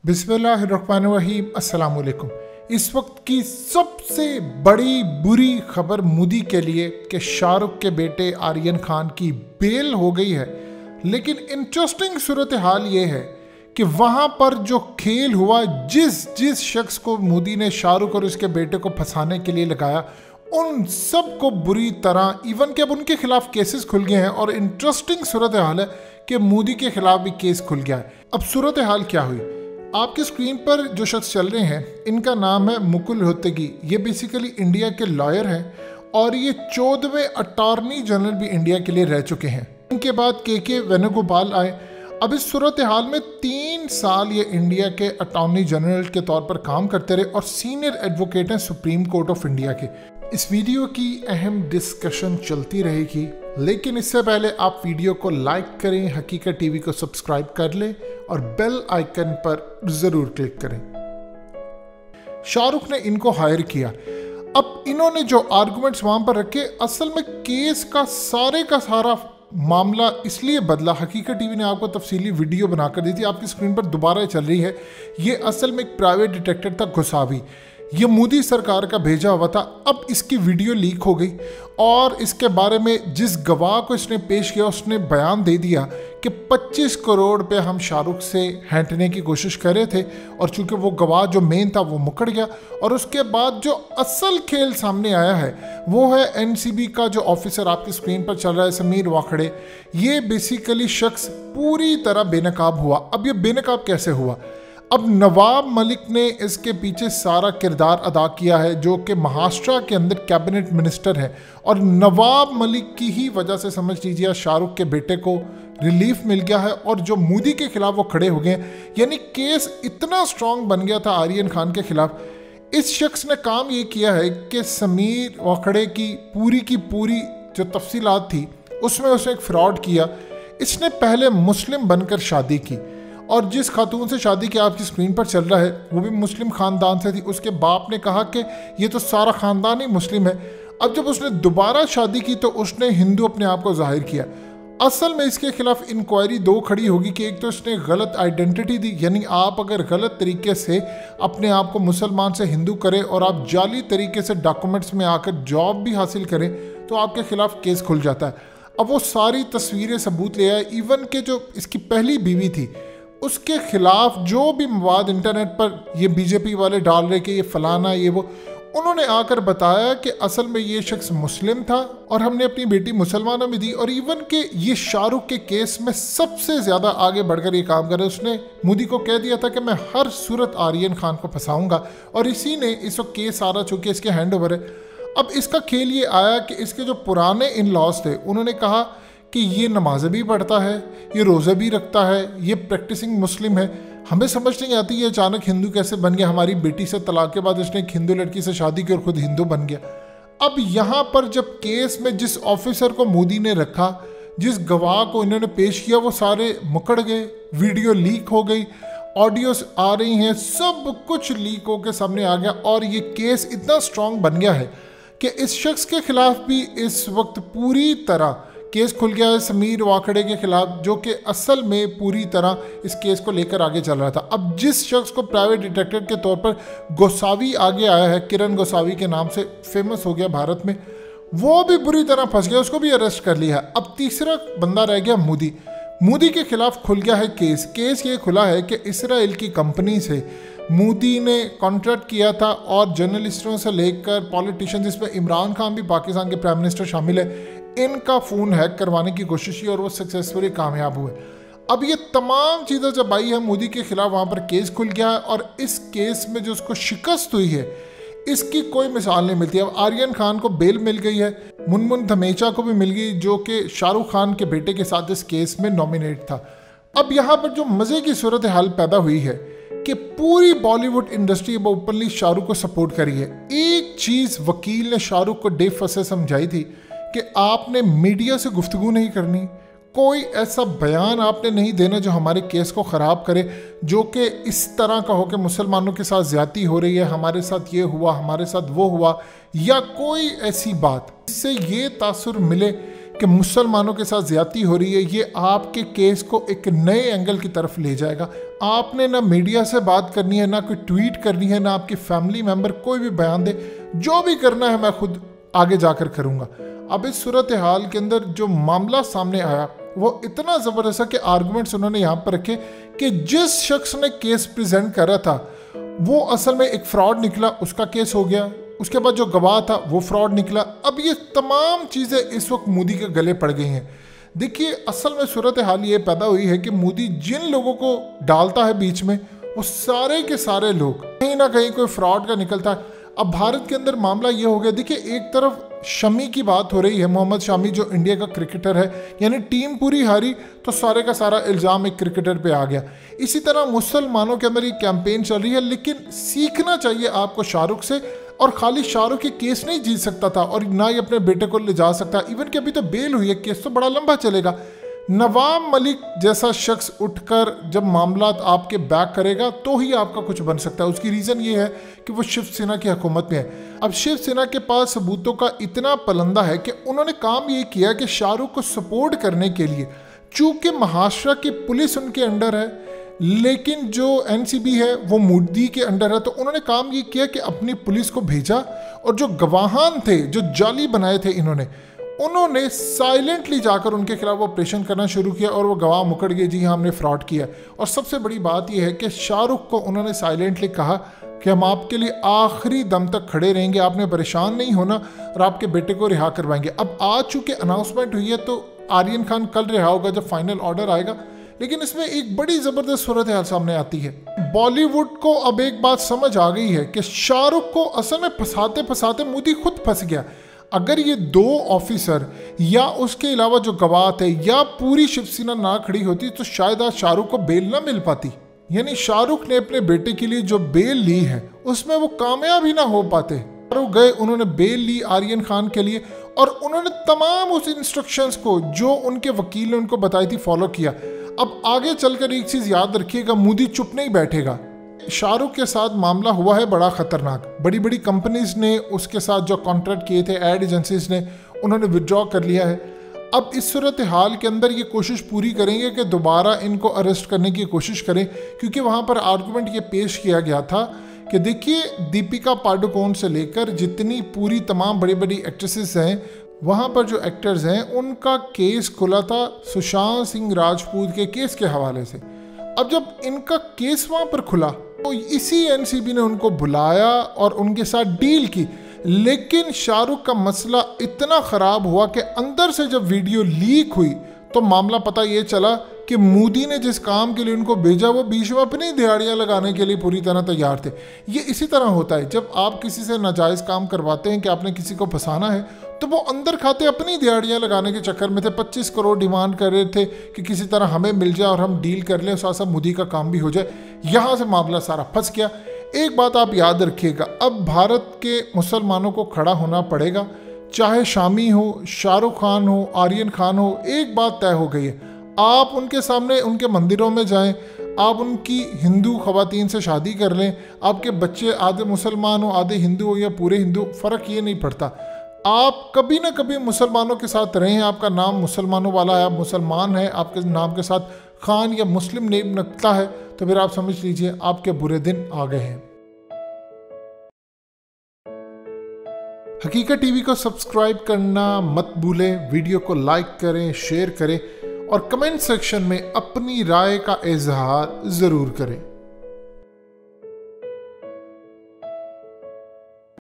बिस्मिल्लाहिर्रहमानिर्रहीम। अस्सलाम वालेकुम। इस वक्त की सबसे बड़ी बुरी खबर मोदी के लिए कि शाहरुख के बेटे आर्यन खान की बेल हो गई है। लेकिन इंटरेस्टिंग सूरत हाल ये है कि वहाँ पर जो खेल हुआ, जिस शख्स को मोदी ने शाहरुख और उसके बेटे को फंसाने के लिए लगाया, उन सब को बुरी तरह, इवन कि अब उनके खिलाफ केसेस खुल गए हैं। और इंटरेस्टिंग सूरत हाल है कि मोदी के खिलाफ भी केस खुल गया है। अब सूरत हाल क्या हुई, आपकी स्क्रीन पर जो शख्स चल रहे हैं, इनका नाम है मुकुल रोहतगी। ये बेसिकली इंडिया के लॉयर हैं और ये 14वें अटॉर्नी जनरल भी इंडिया के लिए रह चुके हैं। इनके बाद के वेणुगोपाल आए। अब इस सूरत हाल में 3 साल ये इंडिया के अटॉर्नी जनरल के तौर पर काम करते रहे और सीनियर एडवोकेट हैं सुप्रीम कोर्ट ऑफ इंडिया के। इस वीडियो की अहम डिस्कशन चलती रहेगी, लेकिन इससे पहले आप वीडियो को लाइक करें, हकीकत टीवी को सब्सक्राइब कर लें और बेल आइकन पर ज़रूर क्लिक करें। शाहरुख ने इनको हायर किया। अब इन्होंने जो आर्गुमेंट्स वहाँ पर रखे, असल में केस का सारा मामला इसलिए बदला। हकीकत टीवी ने आपको तफसीली वीडियो बनाकर दी थी, आपकी स्क्रीन पर दोबारा चल रही है। ये असल में एक प्राइवेट डिटेक्टिव था घुसावी, ये मोदी सरकार का भेजा हुआ था। अब इसकी वीडियो लीक हो गई और इसके बारे में जिस गवाह को इसने पेश किया, उसने बयान दे दिया कि 25 करोड़ रुपये हम शाहरुख से हैंटने की कोशिश कर रहे थे। और चूंकि वो गवाह जो मेन था वो मुकर गया। और उसके बाद जो असल खेल सामने आया है वो है एनसीबी का जो ऑफिसर आपकी स्क्रीन पर चल रहा है, समीर वाकड़े। ये बेसिकली शख्स पूरी तरह बेनकाब हुआ। अब ये बेनकाब कैसे हुआ? अब नवाब मलिक ने इसके पीछे सारा किरदार अदा किया है, जो कि महाराष्ट्र के अंदर कैबिनेट मिनिस्टर है। और नवाब मलिक की ही वजह से समझ लीजिए शाहरुख के बेटे को रिलीफ मिल गया है और जो मोदी के खिलाफ वो खड़े हो गए। यानी केस इतना स्ट्रांग बन गया था आर्यन खान के खिलाफ। इस शख्स ने काम ये किया है कि समीर वाकड़े की पूरी जो तफसीलात थी उसमें उसने एक फ्रॉड किया। इसने पहले मुस्लिम बनकर शादी की और जिस खातून से शादी की आपकी स्क्रीन पर चल रहा है वो भी मुस्लिम ख़ानदान से थी। उसके बाप ने कहा कि ये तो सारा ख़ानदान ही मुस्लिम है। अब जब उसने दोबारा शादी की तो उसने हिंदू अपने आप को जाहिर किया। असल में इसके खिलाफ इंक्वायरी 2 खड़ी होगी कि एक तो इसने गलत आइडेंटिटी दी, यानी आप अगर गलत तरीके से अपने आप को मुसलमान से हिंदू करें और आप जाली तरीके से डॉक्यूमेंट्स में आकर जॉब भी हासिल करें तो आपके खिलाफ केस खुल जाता है। अब वो सारी तस्वीरें सबूत ले आए। इवन के जो इसकी पहली बीवी थी उसके खिलाफ जो भी मवाद इंटरनेट पर ये बीजेपी वाले डाल रहे कि ये फलाना ये वो, उन्होंने आकर बताया कि असल में ये शख्स मुस्लिम था और हमने अपनी बेटी मुसलमानों में दी। और इवन के ये शाहरुख के केस में सबसे ज़्यादा आगे बढ़कर ये काम कर रहे। उसने मोदी को कह दिया था कि मैं हर सूरत आर्यन खान को फंसाऊंगा और इसी ने इस वक्त केस सारा चुके इसके हैंड ओवर है। अब इसका खेल ये आया कि इसके जो पुराने इन लॉज थे उन्होंने कहा कि ये नमाज़ें भी पढ़ता है, ये रोज़े भी रखता है, ये प्रैक्टिसिंग मुस्लिम है। हमें समझ नहीं आती ये अचानक हिंदू कैसे बन गया। हमारी बेटी से तलाक के बाद उसने एक हिंदू लड़की से शादी की और खुद हिंदू बन गया। अब यहाँ पर जब केस में जिस ऑफिसर को मोदी ने रखा, जिस गवाह को इन्होंने पेश किया, वो सारे मुकड़ गए। वीडियो लीक हो गई, ऑडियोस आ रही हैं, सब कुछ लीक होकर सामने आ गया। और ये केस इतना स्ट्रांग बन गया है कि इस शख्स के खिलाफ भी इस वक्त पूरी तरह केस खुल गया है समीर वाकड़े के खिलाफ, जो कि असल में पूरी तरह इस केस को लेकर आगे चल रहा था। अब जिस शख्स को प्राइवेट डिटेक्टिव के तौर पर गोसावी आगे आया है, किरण गोसावी के नाम से फेमस हो गया भारत में, वो भी बुरी तरह फंस गया, उसको भी अरेस्ट कर लिया है। अब तीसरा बंदा रह गया मोदी के खिलाफ खुल गया है केस ये खुला है कि इसराइल की कंपनी से मोदी ने कॉन्ट्रैक्ट किया था और जर्नलिस्टों से लेकर पॉलिटिशियन, जिसमें इमरान खान भी पाकिस्तान के प्राइम मिनिस्टर शामिल है, इनका फ़ोन हैक करवाने की कोशिश की और वो सक्सेसफुली कामयाब हुए। अब ये तमाम चीज़ें जब आई है, मोदी के खिलाफ वहाँ पर केस खुल गया है और इस केस में जो उसको शिकस्त हुई है इसकी कोई मिसाल नहीं मिलती। अब आर्यन खान को बेल मिल गई है, मुनमुन धमेचा को भी मिल गई, जो कि शाहरुख खान के बेटे के साथ इस केस में नॉमिनेट था। अब यहाँ पर जो मज़े की सूरत हाल पैदा हुई है कि पूरी बॉलीवुड इंडस्ट्री अब ओपनली शाहरुख को सपोर्ट करी है। एक चीज़ वकील ने शाहरुख को डे फर्स्ट से समझाई थी कि आपने मीडिया से गुफ्तगू नहीं करनी, कोई ऐसा बयान आपने नहीं देना जो हमारे केस को ख़राब करे, जो कि इस तरह का हो कि मुसलमानों के साथ ज़्यादती हो रही है, हमारे साथ ये हुआ, हमारे साथ वो हुआ, या कोई ऐसी बात जिससे ये तासुर मिले कि मुसलमानों के साथ ज्यादती हो रही है, ये आपके केस को एक नए एंगल की तरफ ले जाएगा। आपने ना मीडिया से बात करनी है, ना कोई ट्वीट करनी है, ना आपकी फैमिली मेंबर कोई भी बयान दे, जो भी करना है मैं खुद आगे जाकर करूँगा। अब इस सूरत हाल के अंदर जो मामला सामने आया वो इतना ज़बरदस्त है कि आर्गूमेंट्स उन्होंने यहाँ पर रखे कि जिस शख्स ने केस प्रेजेंट करा था वो असल में एक फ्रॉड निकला, उसका केस हो गया। उसके बाद जो गवाह था वो फ्रॉड निकला। अब ये तमाम चीज़ें इस वक्त मोदी के गले पड़ गई हैं। देखिए, असल में सूरत हाल ये पैदा हुई है कि मोदी जिन लोगों को डालता है बीच में, वो सारे के सारे लोग कहीं ना कहीं कोई फ्रॉड का निकलता है। अब भारत के अंदर मामला ये हो गया, देखिए एक तरफ शमी की बात हो रही है, मोहम्मद शमी जो इंडिया का क्रिकेटर है, यानी टीम पूरी हारी तो सारे का सारा इल्ज़ाम एक क्रिकेटर पे आ गया। इसी तरह मुसलमानों के अंदर ये कैंपेन चल रही है, लेकिन सीखना चाहिए आपको शाहरुख से। और खाली शाहरुख ये केस नहीं जीत सकता था और ना ही अपने बेटे को ले जा सकता, इवन कि अभी तो बेल हुई है, केस तो बड़ा लंबा चलेगा। नवाब मलिक जैसा शख्स उठकर जब मामला आपके बैक करेगा तो ही आपका कुछ बन सकता है। उसकी रीज़न ये है कि वो शिवसेना की हुकूमत में है। अब शिवसेना के पास सबूतों का इतना पलंदा है कि उन्होंने काम ये किया कि शाहरुख को सपोर्ट करने के लिए, चूँकि महाराष्ट्र की पुलिस उनके अंडर है लेकिन जो एनसीबी है वो मोदी के अंडर है, तो उन्होंने काम ये किया कि अपनी पुलिस को भेजा और जो गवाहान थे, जो जाली बनाए थे उन्होंने साइलेंटली जाकर उनके खिलाफ ऑपरेशन करना शुरू किया और वो गवाह मुकर गए, जी हाँ हमने फ्रॉड किया। और सबसे बड़ी बात यह है कि शाहरुख को उन्होंने साइलेंटली कहा कि हम आपके लिए आखिरी दम तक खड़े रहेंगे, आपने परेशान नहीं होना और आपके बेटे को रिहा करवाएंगे। अब आज चूँकि अनाउंसमेंट हुई है तो आर्यन खान कल रिहा होगा जब फाइनल ऑर्डर आएगा, लेकिन इसमें एक बड़ी ज़बरदस्त सूरत हाल सामने आती है। बॉलीवुड को अब एक बात समझ आ गई है कि शाहरुख को असल में फंसाते फंसाते मोदी खुद फंस गया। अगर ये दो ऑफिसर या उसके अलावा जो गवाह थे या पूरी शिवसेना ना खड़ी होती तो शायद आज शाहरुख को बेल ना मिल पाती। यानी शाहरुख ने अपने बेटे के लिए जो बेल ली है उसमें वो कामयाब ही ना हो पाते। शाहरुख गए, उन्होंने बेल ली आर्यन खान के लिए और उन्होंने तमाम उस इंस्ट्रक्शंस को जो उनके वकील ने उनको बताई थी फॉलो किया। अब आगे चलकर एक चीज़ याद रखिएगा, मोदी चुप नहीं बैठेगा। शाहरुख के साथ मामला हुआ है बड़ा ख़तरनाक। बड़ी बड़ी कंपनीज ने उसके साथ जो कॉन्ट्रैक्ट किए थे, एड एजेंसीज ने, उन्होंने विड्रॉ कर लिया है। अब इस सूरत हाल के अंदर ये कोशिश पूरी करेंगे कि दोबारा इनको अरेस्ट करने की कोशिश करें, क्योंकि वहाँ पर आर्गूमेंट ये पेश किया गया था कि देखिए दीपिका पादुकोण से लेकर जितनी पूरी तमाम बड़ी बड़ी एक्ट्रेसेस हैं, वहाँ पर जो एक्टर्स हैं उनका केस खुला था सुशांत सिंह राजपूत के केस के हवाले से। अब जब इनका केस वहाँ पर खुला तो इसी एनसीबी ने उनको बुलाया और उनके साथ डील की, लेकिन शाहरुख का मसला इतना ख़राब हुआ कि अंदर से जब वीडियो लीक हुई तो मामला पता ये चला कि मोदी ने जिस काम के लिए उनको भेजा वो बीच में अपनी दिहाड़ियाँ लगाने के लिए पूरी तरह तैयार थे। ये इसी तरह होता है, जब आप किसी से नाजायज़ काम करवाते हैं कि आपने किसी को फंसाना है तो वो अंदर खाते अपनी दिहाड़ियाँ लगाने के चक्कर में थे। 25 करोड़ डिमांड कर रहे थे कि किसी तरह हमें मिल जाए और हम डील कर लें, साथ साथ मोदी का काम भी हो जाए। यहाँ से मामला सारा फंस गया। एक बात आप याद रखिएगा, अब भारत के मुसलमानों को खड़ा होना पड़ेगा, चाहे शामी हो, शाहरुख खान हो, आर्यन खान हो। एक बात तय हो गई है, आप उनके सामने उनके मंदिरों में जाएं, आप उनकी हिंदू ख़वातीन से शादी कर लें, आपके बच्चे आधे मुसलमान हो आधे हिंदू हो या पूरे हिंदू, फ़र्क ये नहीं पड़ता। आप कभी ना कभी मुसलमानों के साथ रहें, आपका नाम मुसलमानों वाला है, आप मुसलमान हैं, आपके नाम के साथ खान या मुस्लिम नेम लगता है तो फिर आप समझ लीजिए आपके बुरे दिन आ गए हैं। हकीकत टीवी को सब्सक्राइब करना मत भूलें, वीडियो को लाइक करें, शेयर करें और कमेंट सेक्शन में अपनी राय का इजहार ज़रूर करें।